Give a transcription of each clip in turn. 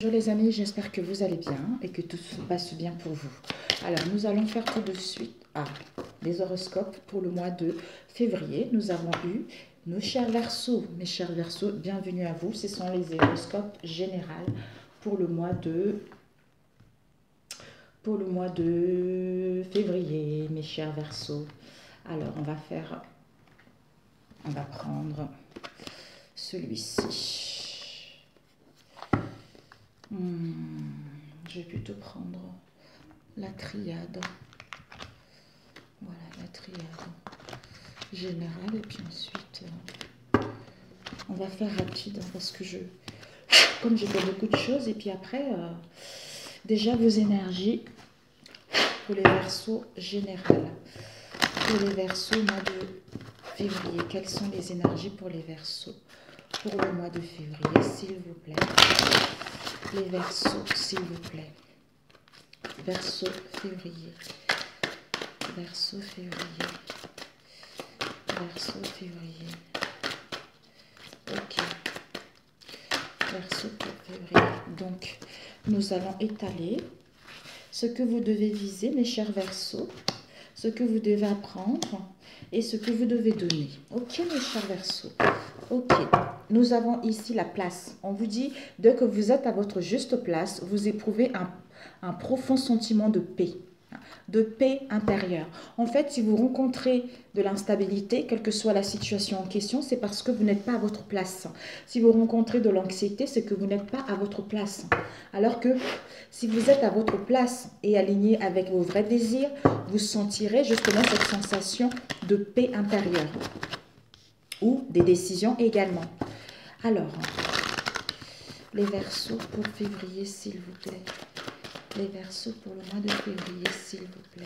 Bonjour les amis, j'espère que vous allez bien et que tout se passe bien pour vous. Alors, nous allons faire tout de suite les horoscopes pour le mois de février. Nous avons eu nos chers Verseaux. Mes chers Verseaux, bienvenue à vous. Ce sont les horoscopes généraux pour le mois de février, mes chers Verseaux. Alors, on va prendre celui-ci. Je vais plutôt prendre la triade. Voilà, la triade générale. Et puis ensuite, on va faire rapide parce que comme j'ai fait beaucoup de choses. Et puis après, déjà vos énergies pour les Verseaux générales. Pour les Verseaux mois de février. Quelles sont les énergies pour les Verseaux pour le mois de février, s'il vous plaît? Les Verseaux, s'il vous plaît. Verseau février. Verseau février. Verseau février. Ok. Verseau pour février. Donc, nous allons étaler ce que vous devez viser, mes chers Verseaux, ce que vous devez apprendre et ce que vous devez donner. Ok, mes chers Verseaux. Ok. Nous avons ici la place. On vous dit, dès que vous êtes à votre juste place, vous éprouvez un profond sentiment de paix intérieure. En fait, si vous rencontrez de l'instabilité, quelle que soit la situation en question, c'est parce que vous n'êtes pas à votre place. Si vous rencontrez de l'anxiété, c'est que vous n'êtes pas à votre place. Alors que si vous êtes à votre place et aligné avec vos vrais désirs, vous sentirez justement cette sensation de paix intérieure ou des décisions également. Alors, les Verseaux pour février, s'il vous plaît. Les Verseaux pour le mois de février, s'il vous plaît.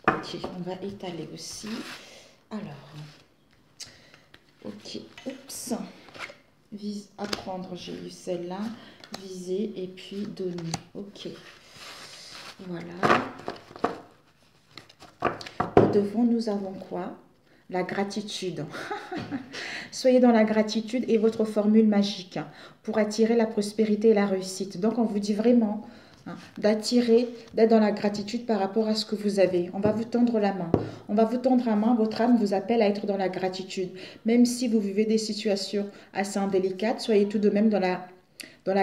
Ok, on va étaler aussi. Alors, ok, oups. Apprendre, j'ai eu celle-là. Viser et puis donner. Ok. Voilà. Et devant, nous avons quoi? La gratitude. Soyez dans la gratitude et votre formule magique pour attirer la prospérité et la réussite. Donc, on vous dit vraiment d'être dans la gratitude par rapport à ce que vous avez. On va vous tendre la main. On va vous tendre la main. Votre âme vous appelle à être dans la gratitude. Même si vous vivez des situations assez indélicates, soyez tout de même dans la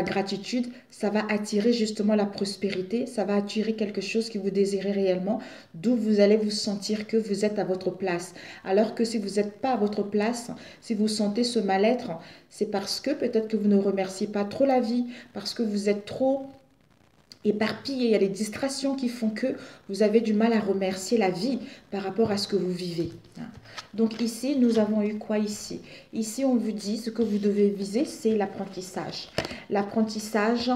gratitude, ça va attirer justement la prospérité, ça va attirer quelque chose que vous désirez réellement, d'où vous allez vous sentir que vous êtes à votre place. Alors que si vous n'êtes pas à votre place, si vous sentez ce mal-être, c'est parce que peut-être que vous ne remerciez pas trop la vie, parce que vous êtes trop éparpillé, il y a des distractions qui font que vous avez du mal à remercier la vie par rapport à ce que vous vivez. Donc ici, nous avons eu quoi ici? Ici, on vous dit ce que vous devez viser, c'est l'apprentissage. L'apprentissage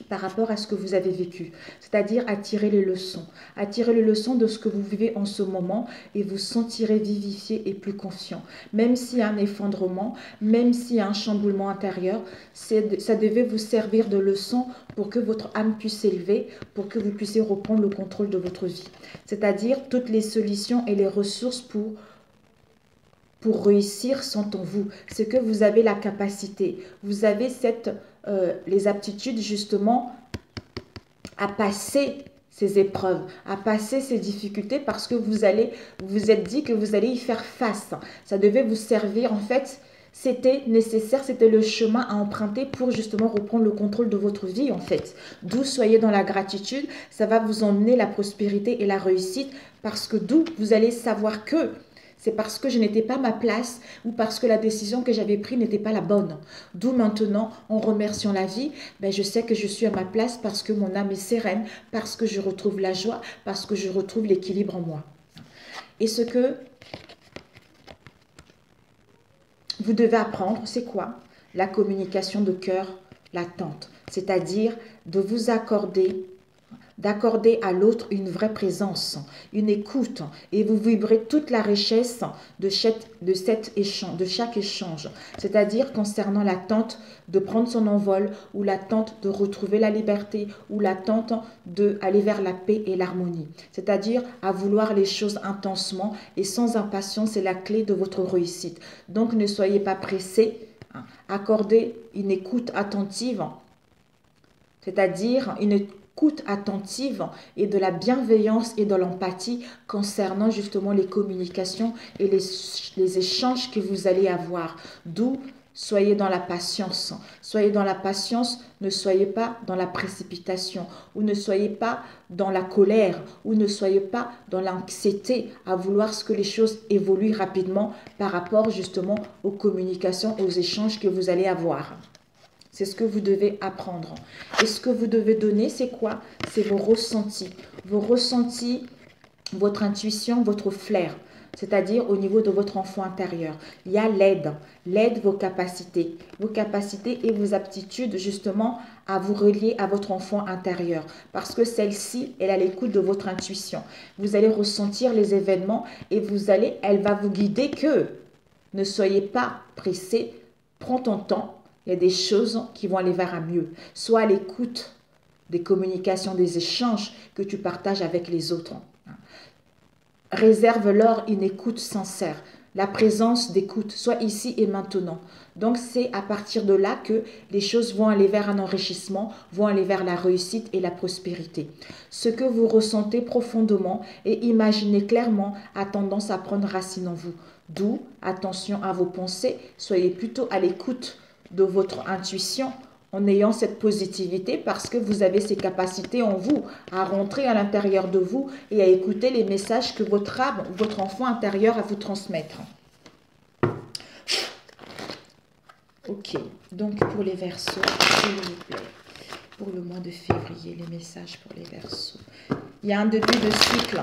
par rapport à ce que vous avez vécu, c'est-à-dire attirer les leçons de ce que vous vivez en ce moment et vous sentirez vivifié et plus confiant. Même s'il y a un effondrement, même s'il y a un chamboulement intérieur, ça devait vous servir de leçon pour que votre âme puisse s'élever, pour que vous puissiez reprendre le contrôle de votre vie. C'est-à-dire toutes les solutions et les ressources pour réussir sont en vous. C'est que vous avez la capacité, vous avez les aptitudes justement à passer ces épreuves, à passer ces difficultés parce que vous vous êtes dit que vous allez y faire face. Ça devait vous servir en fait. C'était nécessaire, c'était le chemin à emprunter pour justement reprendre le contrôle de votre vie en fait. D'où soyez dans la gratitude, ça va vous emmener la prospérité et la réussite parce que d'où vous allez savoir que c'est parce que je n'étais pas à ma place ou parce que la décision que j'avais prise n'était pas la bonne. D'où maintenant, en remerciant la vie, je sais que je suis à ma place parce que mon âme est sereine, parce que je retrouve la joie, parce que je retrouve l'équilibre en moi. Et ce que vous devez apprendre, c'est quoi? La communication de cœur latente, c'est-à-dire de vous accorder d'accorder à l'autre une vraie présence, une écoute, et vous vivrez toute la richesse de chaque échange, c'est-à-dire concernant l'attente de prendre son envol, ou l'attente de retrouver la liberté, ou l'attente d'aller vers la paix et l'harmonie, c'est-à-dire à vouloir les choses intensement et sans impatience, c'est la clé de votre réussite. Donc ne soyez pas pressés, accordez une écoute attentive, c'est-à-dire une écoute attentive et de la bienveillance et de l'empathie concernant justement les communications et les échanges que vous allez avoir. D'où soyez dans la patience. Soyez dans la patience, ne soyez pas dans la précipitation, ou ne soyez pas dans la colère, ou ne soyez pas dans l'anxiété à vouloir que les choses évoluent rapidement par rapport justement aux communications, aux échanges que vous allez avoir. C'est ce que vous devez apprendre. Et ce que vous devez donner, c'est quoi? C'est vos ressentis. Vos ressentis, votre intuition, votre flair. C'est-à-dire au niveau de votre enfant intérieur. Il y a l'aide. L'aide, vos capacités. Vos capacités et vos aptitudes justement à vous relier à votre enfant intérieur. Parce que celle-ci, elle est à l'écoute de votre intuition. Vous allez ressentir les événements et elle va vous guider que ne soyez pas pressés, prends ton temps. Il y a des choses qui vont aller vers un mieux. Soit à l'écoute des communications, des échanges que tu partages avec les autres. Réserve-leur une écoute sincère, la présence d'écoute, soit ici et maintenant. Donc c'est à partir de là que les choses vont aller vers un enrichissement, vont aller vers la réussite et la prospérité. Ce que vous ressentez profondément et imaginez clairement a tendance à prendre racine en vous. D'où, attention à vos pensées, soyez plutôt à l'écoute de votre intuition en ayant cette positivité parce que vous avez ces capacités en vous à rentrer à l'intérieur de vous et à écouter les messages que votre âme, votre enfant intérieur a vous transmettre. Ok, donc pour les Verseaux, s'il vous plaît, pour le mois de février, les messages pour les Verseaux. Il y a un début de cycle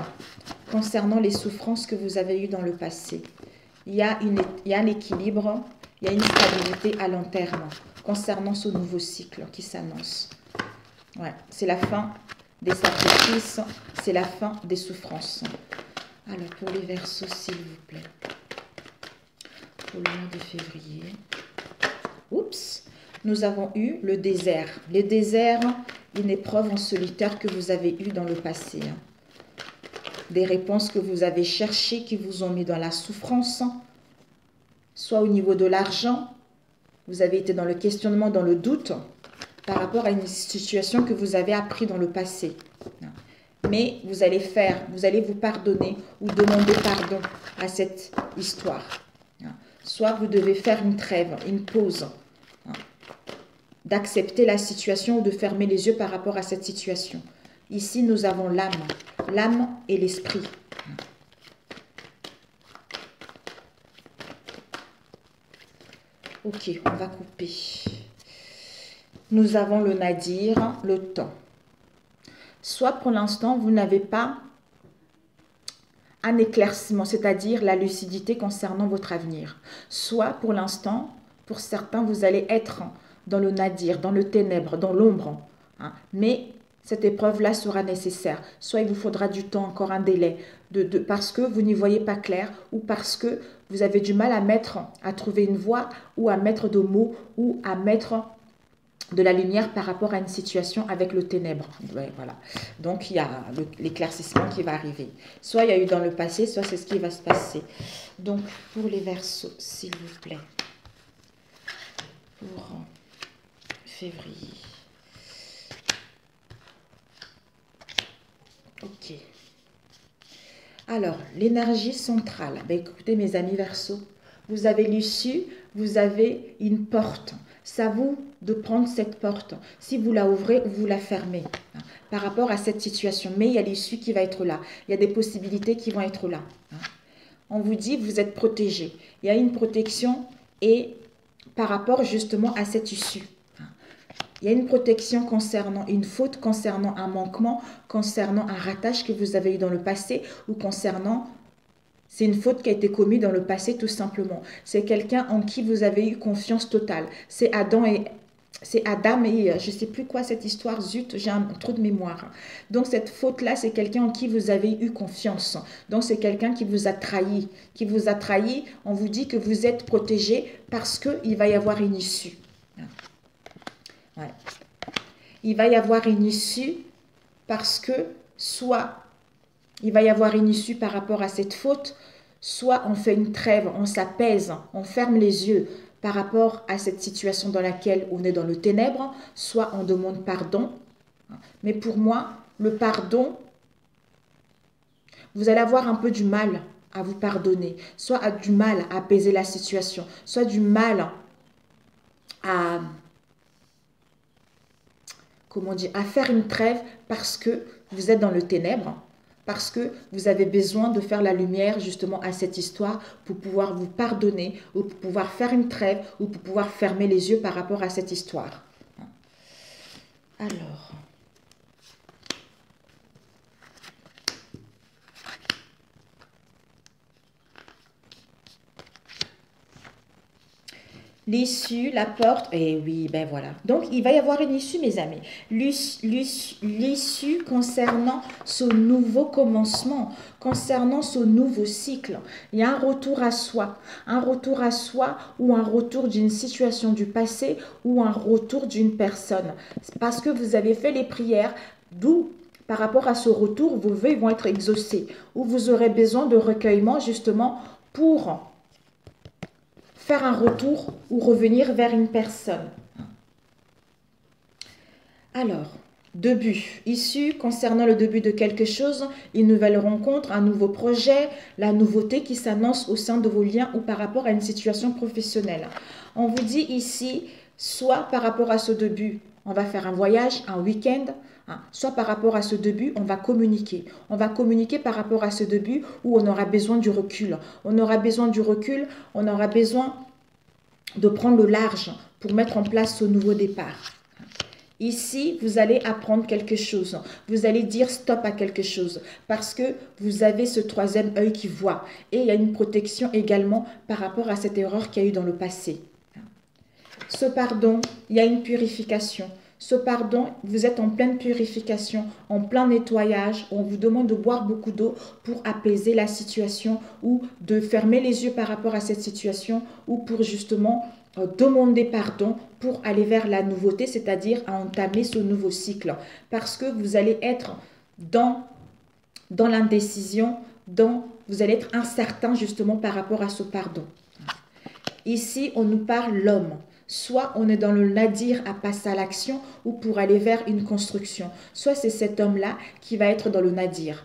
concernant les souffrances que vous avez eues dans le passé. Il y a un équilibre. Il y a une stabilité à long terme concernant ce nouveau cycle qui s'annonce. Ouais, c'est la fin des sacrifices, c'est la fin des souffrances. Alors, pour les Verseaux, s'il vous plaît. Pour le mois de février. Oups, nous avons eu le désert. Le désert, une épreuve en solitaire que vous avez eue dans le passé. Des réponses que vous avez cherchées, qui vous ont mis dans la souffrance, soit au niveau de l'argent, vous avez été dans le questionnement, dans le doute, par rapport à une situation que vous avez appris dans le passé. Mais vous allez vous pardonner ou demander pardon à cette histoire. Soit vous devez faire une trêve, une pause, d'accepter la situation ou de fermer les yeux par rapport à cette situation. Ici, nous avons l'âme et l'esprit. Ok, on va couper. Nous avons le nadir, le temps. Soit pour l'instant, vous n'avez pas un éclaircissement, c'est-à-dire la lucidité concernant votre avenir. Soit pour l'instant, pour certains, vous allez être dans le nadir, dans le ténèbre, dans l'ombre. Mais cette épreuve-là sera nécessaire. Soit il vous faudra du temps, encore un délai, parce que vous n'y voyez pas clair ou parce que vous avez du mal à trouver une voie ou à mettre de mots ou à mettre de la lumière par rapport à une situation avec le ténèbre. Ouais, voilà. Donc, il y a l'éclaircissement qui va arriver. Soit il y a eu dans le passé, soit c'est ce qui va se passer. Donc, pour les Verseaux, s'il vous plaît, pour février. Ok. Alors, l'énergie centrale. Ben, écoutez, mes amis Verseaux, vous avez l'issue, vous avez une porte. C'est à vous de prendre cette porte. Si vous la ouvrez, vous la fermez par rapport à cette situation. Mais il y a l'issue qui va être là. Il y a des possibilités qui vont être là. On vous dit, vous êtes protégé. Il y a une protection et par rapport justement à cette issue. Il y a une protection concernant une faute, concernant un manquement, concernant un ratage que vous avez eu dans le passé ou concernant... C'est une faute qui a été commise dans le passé tout simplement. C'est quelqu'un en qui vous avez eu confiance totale. C'est Adam c'est Adam et je ne sais plus quoi cette histoire, zut, j'ai un trou de mémoire. Donc cette faute-là, c'est quelqu'un en qui vous avez eu confiance. Donc c'est quelqu'un qui vous a trahi. Qui vous a trahi, on vous dit que vous êtes protégé parce qu'il va y avoir une issue. Ouais. Il va y avoir une issue parce que soit il va y avoir une issue par rapport à cette faute, soit on fait une trêve, on s'apaise, on ferme les yeux par rapport à cette situation dans laquelle on est dans le ténèbre, soit on demande pardon. Mais pour moi, le pardon, vous allez avoir un peu du mal à vous pardonner, soit du mal à apaiser la situation, soit du mal à, comment dire, à faire une trêve parce que vous êtes dans le ténèbre, parce que vous avez besoin de faire la lumière justement à cette histoire pour pouvoir vous pardonner ou pour pouvoir faire une trêve ou pour pouvoir fermer les yeux par rapport à cette histoire. Alors, l'issue, la porte, et oui, ben voilà. Donc, il va y avoir une issue, mes amis. L'issue concernant ce nouveau commencement, concernant ce nouveau cycle. Il y a un retour à soi ou un retour d'une situation du passé ou un retour d'une personne. Parce que vous avez fait les prières, d'où par rapport à ce retour, vos vœux vont être exaucés, ou vous aurez besoin de recueillement justement pour faire un retour ou revenir vers une personne. Alors, début, issue concernant le début de quelque chose, une nouvelle rencontre, un nouveau projet, la nouveauté qui s'annonce au sein de vos liens ou par rapport à une situation professionnelle. On vous dit ici, soit par rapport à ce début, on va faire un voyage, un week-end, soit par rapport à ce début, on va communiquer. On va communiquer par rapport à ce début où on aura besoin du recul. On aura besoin du recul, on aura besoin de prendre le large pour mettre en place ce nouveau départ. Ici, vous allez apprendre quelque chose. Vous allez dire stop à quelque chose parce que vous avez ce troisième œil qui voit. Et il y a une protection également par rapport à cette erreur qu'il y a eu dans le passé. Ce pardon, il y a une purification. Ce pardon, vous êtes en pleine purification, en plein nettoyage. On vous demande de boire beaucoup d'eau pour apaiser la situation ou de fermer les yeux par rapport à cette situation ou pour justement demander pardon pour aller vers la nouveauté, c'est-à-dire à entamer ce nouveau cycle. Parce que vous allez être dans l'indécision, vous allez être incertain justement par rapport à ce pardon. Ici, on nous parle l'homme. Soit on est dans le nadir à passer à l'action ou pour aller vers une construction. Soit c'est cet homme-là qui va être dans le nadir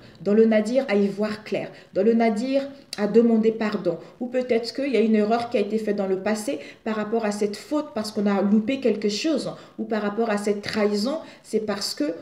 à y voir clair, dans le nadir à demander pardon. Ou peut-être qu'il y a une erreur qui a été faite dans le passé par rapport à cette faute parce qu'on a loupé quelque chose ou par rapport à cette trahison, c'est parce que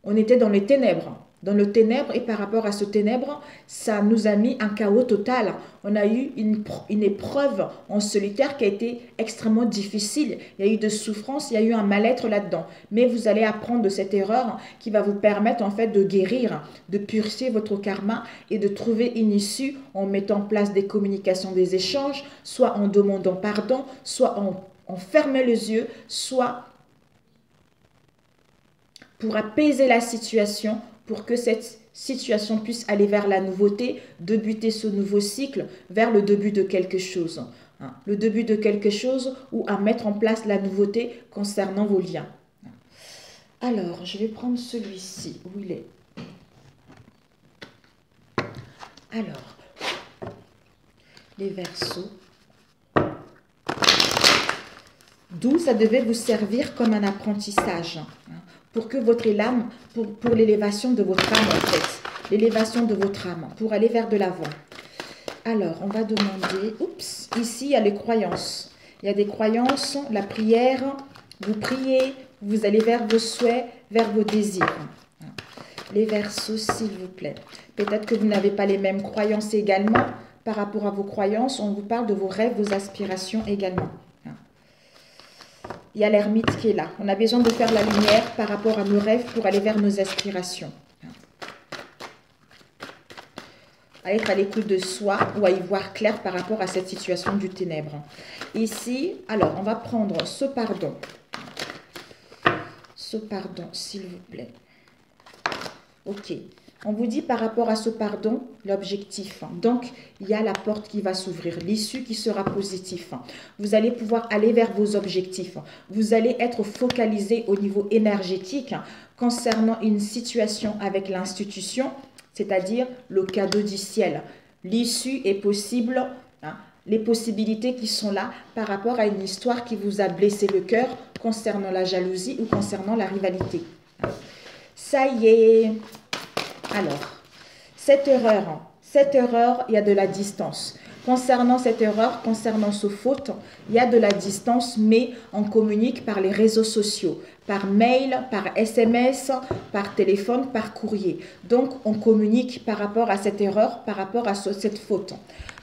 on était dans les ténèbres. Dans le ténèbre et par rapport à ce ténèbre, ça nous a mis un chaos total. On a eu une épreuve en solitaire qui a été extrêmement difficile. Il y a eu de souffrance, il y a eu un mal-être là-dedans. Mais vous allez apprendre de cette erreur qui va vous permettre en fait de guérir, de purifier votre karma et de trouver une issue en mettant en place des communications, des échanges, soit en demandant pardon, soit en fermant les yeux, soit pour apaiser la situation, pour que cette situation puisse aller vers la nouveauté, débuter ce nouveau cycle vers le début de quelque chose. Le début de quelque chose ou à mettre en place la nouveauté concernant vos liens. Alors, je vais prendre celui-ci. Où il est? Alors, les Verseaux. D'où ça devait vous servir comme un apprentissage. Pour que votre âme, pour l'élévation de votre âme en fait, l'élévation de votre âme, pour aller vers de l'avant. Alors, on va demander, ici il y a les croyances. Il y a des croyances, la prière, vous priez, vous allez vers vos souhaits, vers vos désirs. Les Verseaux, s'il vous plaît. Peut-être que vous n'avez pas les mêmes croyances également. Par rapport à vos croyances, on vous parle de vos rêves, vos aspirations également. Il y a l'ermite qui est là. On a besoin de faire la lumière par rapport à nos rêves pour aller vers nos aspirations. À être à l'écoute de soi ou à y voir clair par rapport à cette situation du ténèbre. Ici, alors, on va prendre ce pardon. ce pardon, s'il vous plaît. Ok. On vous dit par rapport à ce pardon, l'objectif. Donc, il y a la porte qui va s'ouvrir, l'issue qui sera positive. Vous allez pouvoir aller vers vos objectifs. Vous allez être focalisé au niveau énergétique concernant une situation avec l'institution, c'est-à-dire le cadeau du ciel. L'issue est possible, hein, les possibilités qui sont là par rapport à une histoire qui vous a blessé le cœur concernant la jalousie ou concernant la rivalité. Ça y est. Alors, cette erreur, il y a de la distance. Concernant cette erreur, concernant ce faute, il y a de la distance, mais on communique par les réseaux sociaux, par mail, par SMS, par téléphone, par courrier. Donc, on communique par rapport à cette erreur, par rapport à cette faute.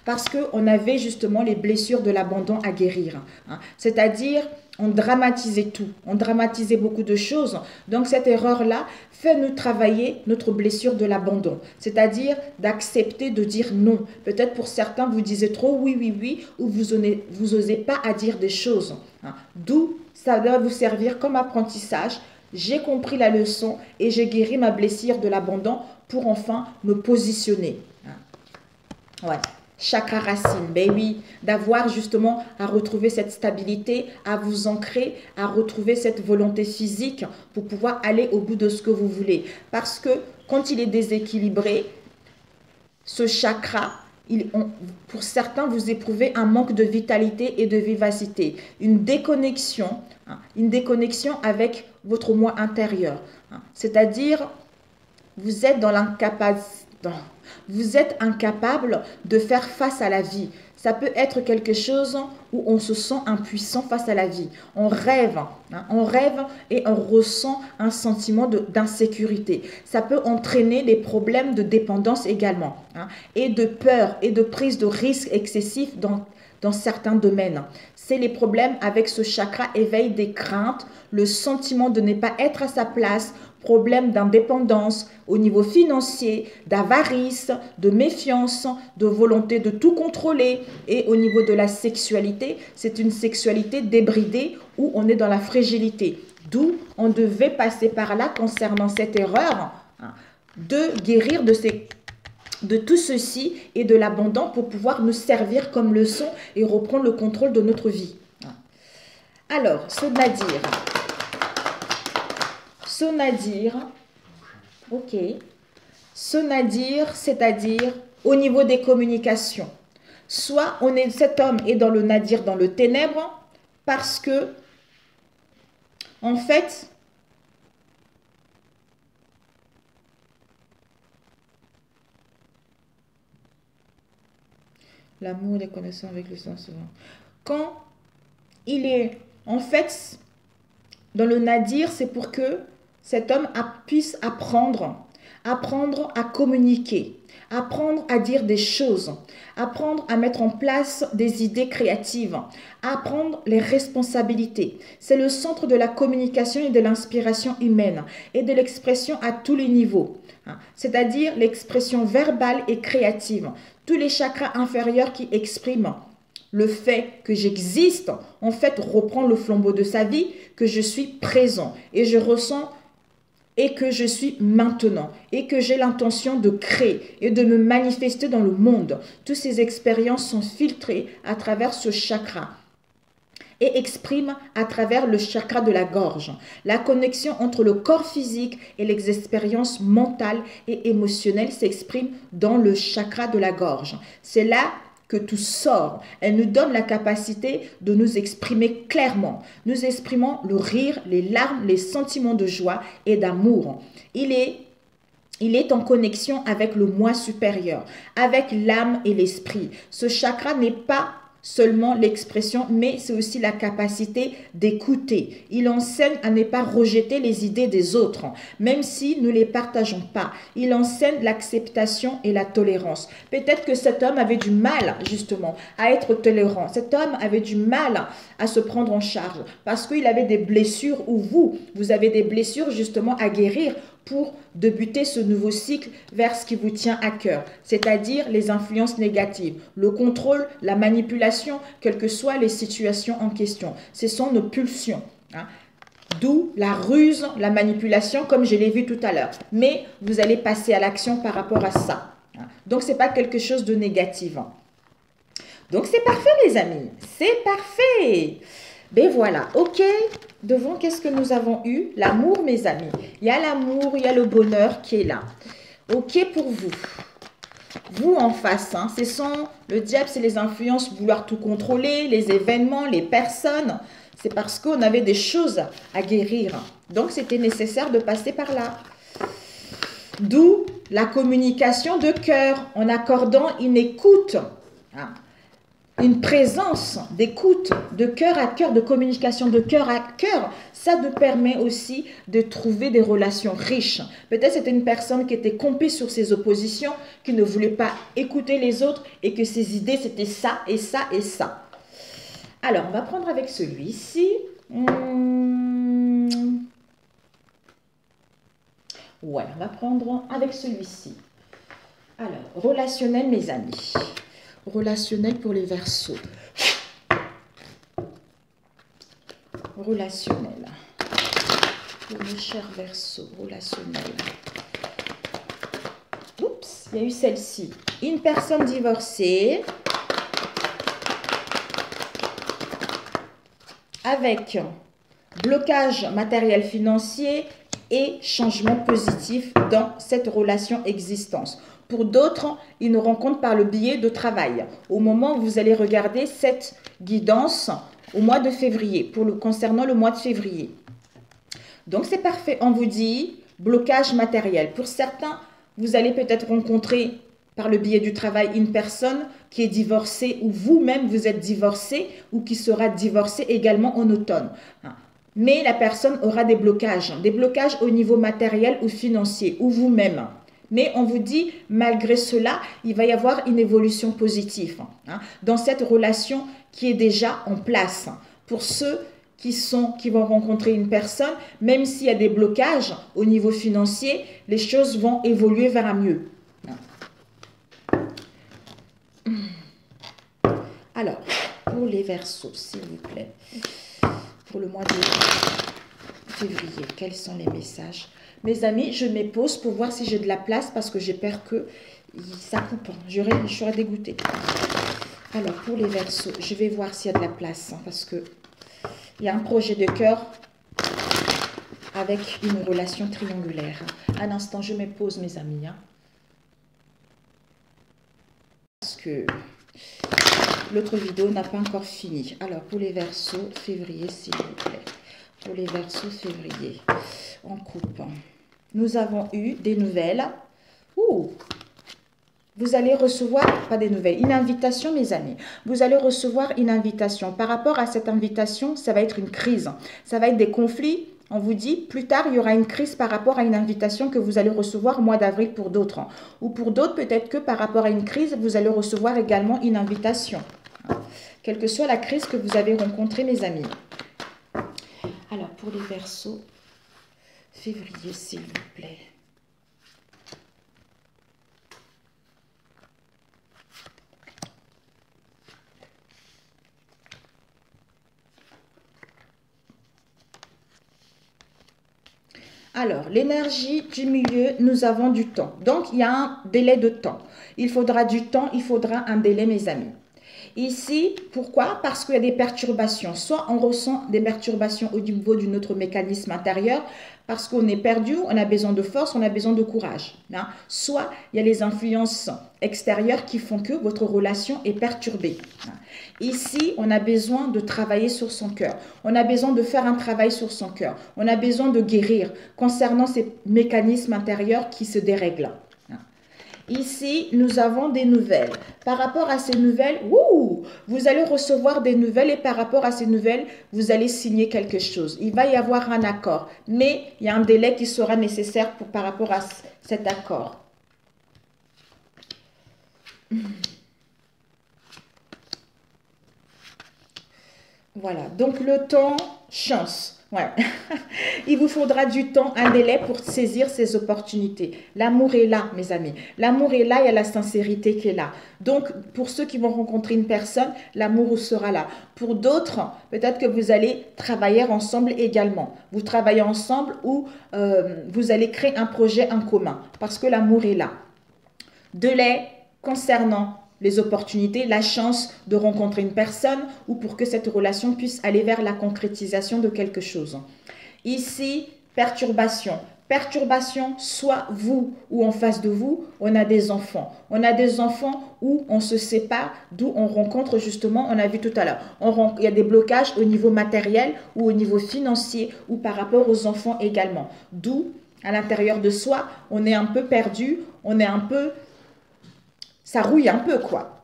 Parce qu'on avait justement les blessures de l'abandon à guérir. Hein. C'est-à-dire, on dramatisait tout, on dramatisait beaucoup de choses. Donc cette erreur-là fait nous travailler notre blessure de l'abandon. C'est-à-dire d'accepter de dire non. Peut-être pour certains, vous disiez trop oui, oui, oui, ou vous osez pas à dire des choses. Hein. D'où ça doit vous servir comme apprentissage. J'ai compris la leçon et j'ai guéri ma blessure de l'abandon pour enfin me positionner. Hein. Ouais. Chakra racine, ben oui, d'avoir justement à retrouver cette stabilité, à vous ancrer, à retrouver cette volonté physique pour pouvoir aller au bout de ce que vous voulez. Parce que quand il est déséquilibré, ce chakra, pour certains, vous éprouvez un manque de vitalité et de vivacité, une déconnexion avec votre moi intérieur. Hein. C'est-à-dire, vous êtes dans l'incapacité. Vous êtes incapable de faire face à la vie. Ça peut être quelque chose où on se sent impuissant face à la vie. On rêve et on ressent un sentiment d'insécurité. Ça peut entraîner des problèmes de dépendance également, hein, et de peur et de prise de risque excessif dans certains domaines. C'est les problèmes avec ce chakra éveil des craintes, le sentiment de ne pas être à sa place, problème d'indépendance au niveau financier, d'avarice, de méfiance, de volonté de tout contrôler. Et au niveau de la sexualité, c'est une sexualité débridée où on est dans la fragilité. D'où on devait passer par là concernant cette erreur, hein, de guérir de tout ceci et de l'abandon pour pouvoir nous servir comme leçon et reprendre le contrôle de notre vie. Alors, ce nadir, ok. Ce nadir, c'est-à-dire au niveau des communications. Soit cet homme est dans le nadir, dans le ténèbre, parce que, en fait, l'amour et les connaissances avec le sens souvent. Quand il est, en fait, dans le nadir, c'est pour que cet homme puisse apprendre à communiquer, apprendre à dire des choses, apprendre à mettre en place des idées créatives, apprendre les responsabilités. C'est le centre de la communication et de l'inspiration humaine et de l'expression à tous les niveaux, c'est-à-dire l'expression verbale et créative. Tous les chakras inférieurs qui expriment le fait que j'existe, en fait, reprend le flambeau de sa vie, que je suis présent et je ressens et que je suis maintenant et que j'ai l'intention de créer et de me manifester dans le monde. Toutes ces expériences sont filtrées à travers ce chakra et expriment à travers le chakra de la gorge. La connexion entre le corps physique et les expériences mentales et émotionnelles s'exprime dans le chakra de la gorge. C'est là que tout sort. Elle nous donne la capacité de nous exprimer clairement. Nous exprimons le rire, les larmes, les sentiments de joie et d'amour. Il est en connexion avec le moi supérieur, avec l'âme et l'esprit. Ce chakra n'est pas seulement l'expression, mais c'est aussi la capacité d'écouter. Il enseigne à ne pas rejeter les idées des autres, même si nous ne les partageons pas. Il enseigne l'acceptation et la tolérance. Peut-être que cet homme avait du mal, justement, à être tolérant. Cet homme avait du mal à se prendre en charge parce qu'il avait des blessures, ou vous avez des blessures, justement, à guérir pour débuter ce nouveau cycle vers ce qui vous tient à cœur, c'est-à-dire les influences négatives, le contrôle, la manipulation, quelles que soient les situations en question. Ce sont nos pulsions. D'où la ruse, la manipulation, comme je l'ai vu tout à l'heure. Mais vous allez passer à l'action par rapport à ça. Donc, ce n'est pas quelque chose de négatif. Donc, c'est parfait, les amis. C'est parfait. Ben voilà, ok. Devant, qu'est-ce que nous avons eu? L'amour, mes amis. Il y a l'amour, il y a le bonheur qui est là. Ok pour vous. Vous en face, hein, le diable, c'est les influences, vouloir tout contrôler, les événements, les personnes. C'est parce qu'on avait des choses à guérir. Donc, c'était nécessaire de passer par là. D'où la communication de cœur, en accordant une écoute, hein, une présence d'écoute, de cœur à cœur, de communication de cœur à cœur. Ça nous permet aussi de trouver des relations riches. Peut-être c'était une personne qui était campée sur ses oppositions, qui ne voulait pas écouter les autres et que ses idées c'était ça et ça et ça. Alors, on va prendre avec celui-ci. Ouais, on va prendre avec celui-ci. Alors, relationnel, mes amis. Relationnel pour les Verseaux. Relationnel. Pour mes chers Verseaux, relationnel. Oups, il y a eu celle-ci. Une personne divorcée. Avec blocage matériel financier et changement positif dans cette relation existence. Pour d'autres, une rencontre par le biais de travail. Au moment où vous allez regarder cette guidance au mois de février, concernant le mois de février. Donc, c'est parfait. On vous dit blocage matériel. Pour certains, vous allez peut-être rencontrer par le biais du travail une personne qui est divorcée ou vous-même vous êtes divorcé ou qui sera divorcée également en automne. Mais la personne aura des blocages au niveau matériel ou financier ou vous-même. Mais on vous dit, malgré cela, il va y avoir une évolution positive dans cette relation qui est déjà en place. Pour ceux qui vont rencontrer une personne, même s'il y a des blocages au niveau financier, les choses vont évoluer vers un mieux. Alors, pour les Verseaux, s'il vous plaît, pour le mois de février, quels sont les messages? Mes amis, je me pose pour voir si j'ai de la place parce que j'ai peur que ça coupe. Je serais dégoûtée. Alors, pour les Verseaux, je vais voir s'il y a de la place parce que il y a un projet de cœur avec une relation triangulaire. Un instant, je me pose, mes amis. Parce que l'autre vidéo n'a pas encore fini. Alors, pour les Verseaux, février, s'il vous plaît. Pour les Verseaux, février, en coupe. Nous avons eu des nouvelles. Vous allez recevoir, pas des nouvelles, une invitation, mes amis. Vous allez recevoir une invitation. Par rapport à cette invitation, ça va être une crise. Ça va être des conflits. On vous dit, plus tard, il y aura une crise par rapport à une invitation que vous allez recevoir au mois d'avril pour d'autres. Ou pour d'autres, peut-être que par rapport à une crise, vous allez recevoir également une invitation. Quelle que soit la crise que vous avez rencontrée, mes amis. Alors, pour les Verseaux, février, s'il vous plaît. Alors, l'énergie du milieu, nous avons du temps. Donc, il y a un délai de temps. Il faudra du temps, il faudra un délai, mes amis. Ici, pourquoi? Parce qu'il y a des perturbations. Soit on ressent des perturbations au niveau de notre mécanisme intérieur, parce qu'on est perdu, on a besoin de force, on a besoin de courage. Soit il y a les influences extérieures qui font que votre relation est perturbée. Ici, on a besoin de travailler sur son cœur. On a besoin de faire un travail sur son cœur. On a besoin de guérir concernant ces mécanismes intérieurs qui se dérèglent. Ici, nous avons des nouvelles. Par rapport à ces nouvelles, vous allez recevoir des nouvelles et par rapport à ces nouvelles, vous allez signer quelque chose. Il va y avoir un accord, mais il y a un délai qui sera nécessaire par rapport à cet accord. Voilà, donc le temps, chance. Ouais. Il vous faudra du temps, un délai pour saisir ces opportunités. L'amour est là, mes amis. L'amour est là, il y a la sincérité qui est là. Donc, pour ceux qui vont rencontrer une personne, l'amour sera là. Pour d'autres, peut-être que vous allez travailler ensemble également. Vous travaillez ensemble ou vous allez créer un projet en commun parce que l'amour est là. Délai concernant les opportunités, la chance de rencontrer une personne ou pour que cette relation puisse aller vers la concrétisation de quelque chose. Ici, perturbation. Perturbation, soit vous ou en face de vous, on a des enfants. On a des enfants où on se sépare, d'où on rencontre justement, on a vu tout à l'heure, il y a des blocages au niveau matériel ou au niveau financier ou par rapport aux enfants également. D'où, à l'intérieur de soi, on est un peu perdu, on est un peu... ça rouille un peu, quoi.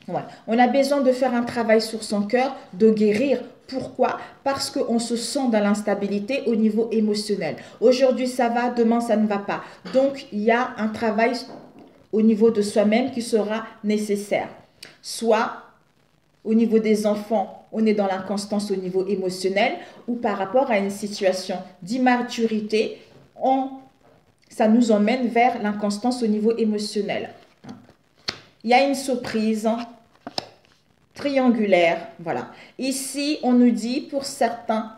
Ouais. On a besoin de faire un travail sur son cœur, de guérir. Pourquoi? Parce qu'on se sent dans l'instabilité au niveau émotionnel. Aujourd'hui, ça va, demain, ça ne va pas. Donc, il y a un travail au niveau de soi-même qui sera nécessaire. Soit au niveau des enfants, on est dans l'inconstance au niveau émotionnel ou par rapport à une situation d'immaturité, ça nous emmène vers l'inconstance au niveau émotionnel. Il y a une surprise triangulaire, voilà. Ici, on nous dit, pour certains,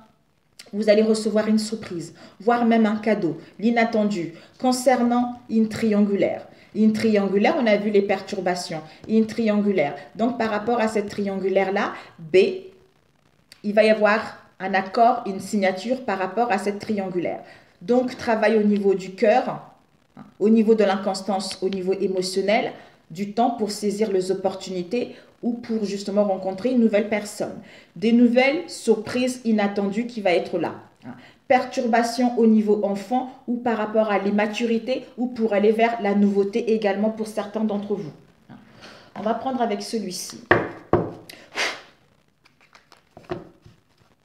vous allez recevoir une surprise, voire même un cadeau, l'inattendu, concernant une triangulaire. Une triangulaire, on a vu les perturbations, une triangulaire. Donc, par rapport à cette triangulaire-là, B, il va y avoir un accord, une signature par rapport à cette triangulaire. Donc, travail au niveau du cœur, au niveau de l'inconstance, au niveau émotionnel, du temps pour saisir les opportunités ou pour justement rencontrer une nouvelle personne. Des nouvelles surprises inattendues qui va être là. Perturbation au niveau enfant ou par rapport à l'immaturité ou pour aller vers la nouveauté également pour certains d'entre vous. On va prendre avec celui-ci.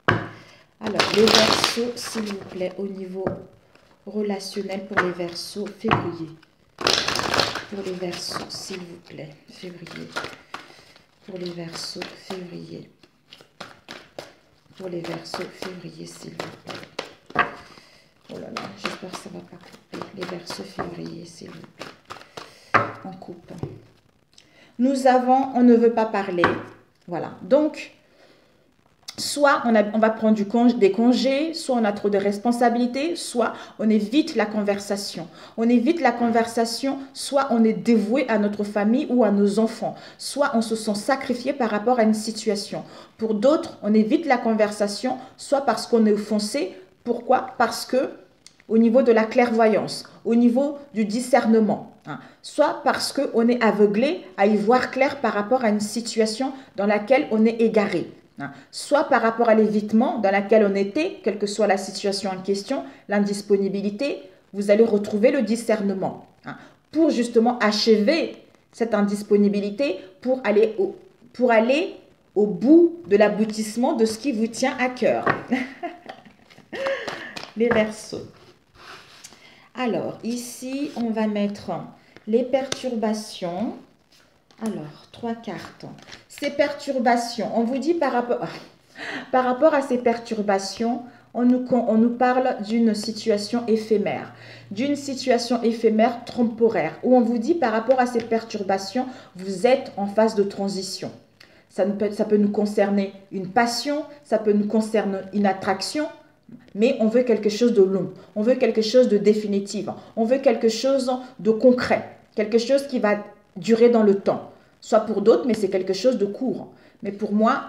Alors, les Verseaux, s'il vous plaît, au niveau relationnel pour les Verseaux, février. Pour les Verseaux, s'il vous plaît, février. Pour les Verseaux, février. Pour les Verseaux, février, s'il vous plaît. Oh là là, j'espère que ça ne va pas couper. Les Verseaux, février, s'il vous plaît. On coupe. Nous avons, on ne veut pas parler. Voilà. Donc, soit on va prendre des congés, soit on a trop de responsabilités, soit on évite la conversation. On évite la conversation, soit on est dévoué à notre famille ou à nos enfants, soit on se sent sacrifié par rapport à une situation. Pour d'autres, on évite la conversation, soit parce qu'on est offensé. Pourquoi? Parce que au niveau de la clairvoyance, au niveau du discernement, soit parce qu'on est aveuglé à y voir clair par rapport à une situation dans laquelle on est égaré. Soit par rapport à l'évitement dans laquelle on était, quelle que soit la situation en question, l'indisponibilité, vous allez retrouver le discernement pour justement achever cette indisponibilité, pour aller au bout de l'aboutissement de ce qui vous tient à cœur. Les Verseaux. Alors, ici, on va mettre les perturbations. Alors, 3 cartes. Ces perturbations, on vous dit par rapport à ces perturbations, on nous parle d'une situation éphémère, temporaire, où on vous dit par rapport à ces perturbations, vous êtes en phase de transition. Ça peut nous concerner une passion, ça peut nous concerner une attraction, mais on veut quelque chose de long, on veut quelque chose de définitif, on veut quelque chose de concret, quelque chose qui va durer dans le temps. Soit pour d'autres, mais c'est quelque chose de court. Mais pour moi,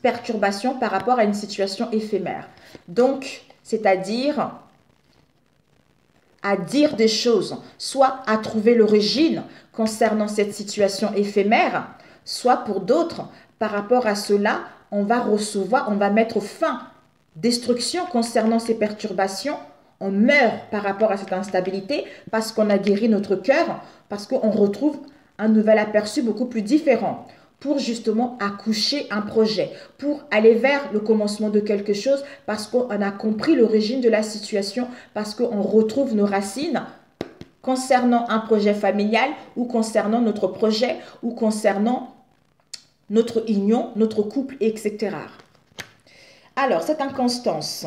perturbation par rapport à une situation éphémère. Donc, c'est-à-dire à dire des choses, soit à trouver l'origine concernant cette situation éphémère, soit pour d'autres, par rapport à cela, on va mettre fin, destruction concernant ces perturbations. On meurt par rapport à cette instabilité parce qu'on a guéri notre cœur, parce qu'on retrouve un nouvel aperçu beaucoup plus différent pour justement accoucher un projet, pour aller vers le commencement de quelque chose parce qu'on a compris l'origine de la situation, parce qu'on retrouve nos racines concernant un projet familial ou concernant notre projet ou concernant notre union, notre couple, etc. Alors, cette inconstance,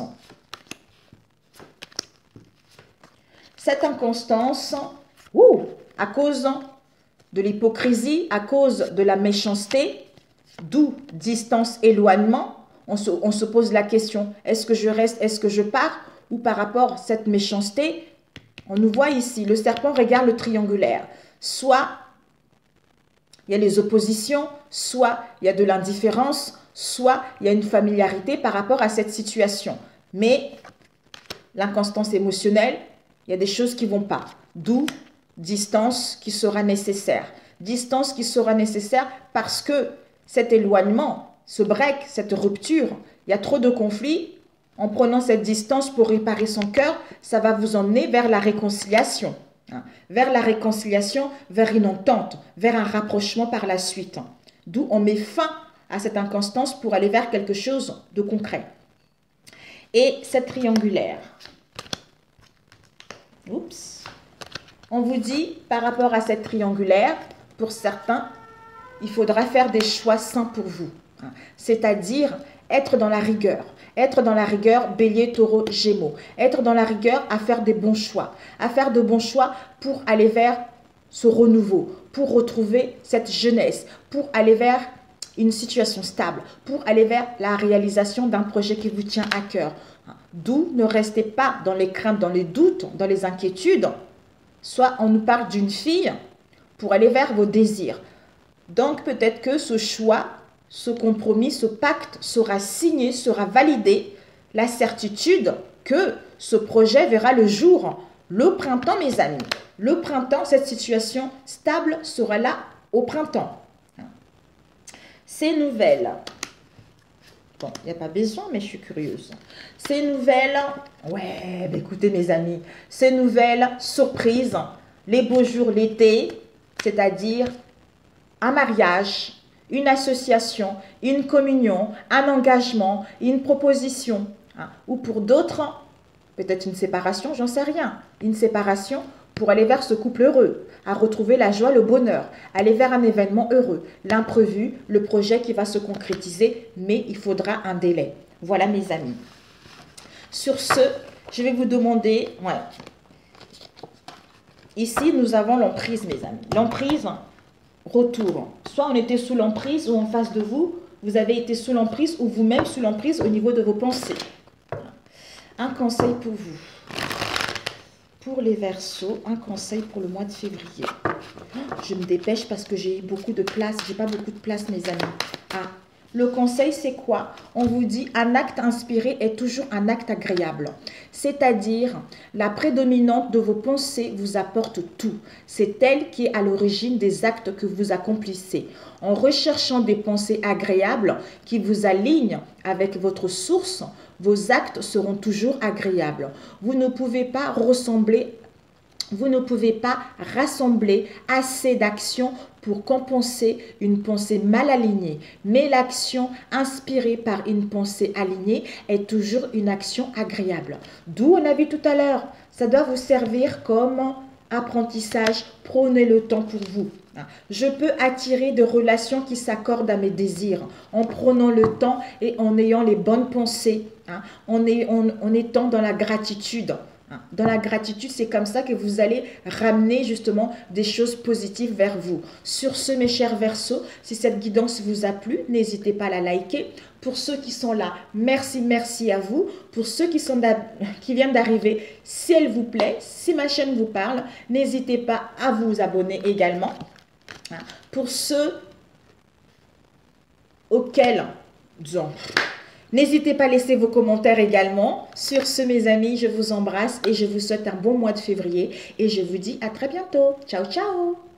à cause de l'hypocrisie, à cause de la méchanceté, d'où distance, éloignement, on se pose la question, est-ce que je reste, est-ce que je pars? Ou par rapport à cette méchanceté, on nous voit ici, le serpent regarde le triangulaire. Soit il y a les oppositions, soit il y a de l'indifférence, soit il y a une familiarité par rapport à cette situation. Mais l'inconstance émotionnelle, il y a des choses qui ne vont pas. D'où distance qui sera nécessaire. Distance qui sera nécessaire parce que cet éloignement, ce break, cette rupture, il y a trop de conflits. En prenant cette distance pour réparer son cœur, ça va vous emmener vers la réconciliation. Vers la réconciliation, vers une entente, vers un rapprochement par la suite. D'où on met fin à cette inconstance pour aller vers quelque chose de concret. Et cette triangulaire. Oups. On vous dit, par rapport à cette triangulaire, pour certains, il faudra faire des choix sains pour vous. C'est-à-dire être dans la rigueur. Être dans la rigueur, bélier, taureau, gémeaux. Être dans la rigueur à faire des bons choix. À faire de bons choix pour aller vers ce renouveau, pour retrouver cette jeunesse, pour aller vers une situation stable, pour aller vers la réalisation d'un projet qui vous tient à cœur. D'où ne restez pas dans les craintes, dans les doutes, dans les inquiétudes. Soit on nous parle d'une fille pour aller vers vos désirs. Donc peut-être que ce choix, ce compromis, ce pacte sera signé, sera validé. La certitude que ce projet verra le jour. Le printemps, mes amis. Le printemps, cette situation stable sera là au printemps. Ces nouvelles. Bon, il n'y a pas besoin, mais je suis curieuse. Ces nouvelles, ouais, bah écoutez mes amis, ces nouvelles surprises, les beaux jours, l'été, c'est-à-dire un mariage, une association, une communion, un engagement, une proposition. Ou pour d'autres, peut-être une séparation, j'en sais rien. Une séparation pour aller vers ce couple heureux, à retrouver la joie, le bonheur, aller vers un événement heureux, l'imprévu, le projet qui va se concrétiser, mais il faudra un délai. Voilà mes amis. Sur ce, je vais vous demander, ouais. Ici, nous avons l'emprise, mes amis. L'emprise, retour. Soit on était sous l'emprise ou en face de vous, vous avez été sous l'emprise ou vous-même sous l'emprise au niveau de vos pensées. Un conseil pour vous. Pour les Verseaux, un conseil pour le mois de février. Je me dépêche parce que j'ai beaucoup de place. J'ai pas beaucoup de place, mes amis. Le conseil, c'est quoi? On vous dit un acte inspiré est toujours un acte agréable. C'est-à-dire, la prédominante de vos pensées vous apporte tout. C'est elle qui est à l'origine des actes que vous accomplissez. En recherchant des pensées agréables qui vous alignent avec votre source, vos actes seront toujours agréables. Vous ne pouvez pas rassembler assez d'actions pour compenser une pensée mal alignée. Mais l'action inspirée par une pensée alignée est toujours une action agréable. D'où on a vu tout à l'heure, ça doit vous servir comme apprentissage. Prenez le temps pour vous. Je peux attirer des relations qui s'accordent à mes désirs en prenant le temps et en ayant les bonnes pensées, en étant dans la gratitude. Dans la gratitude, c'est comme ça que vous allez ramener justement des choses positives vers vous. Sur ce, mes chers Verseaux, si cette guidance vous a plu, n'hésitez pas à la liker. Pour ceux qui sont là, merci à vous. Pour ceux qui viennent d'arriver, si elle vous plaît, si ma chaîne vous parle, n'hésitez pas à vous abonner également. Pour ceux auxquels, disons, n'hésitez pas à laisser vos commentaires également. Sur ce, mes amis, je vous embrasse et je vous souhaite un bon mois de février. Et je vous dis à très bientôt. Ciao, ciao!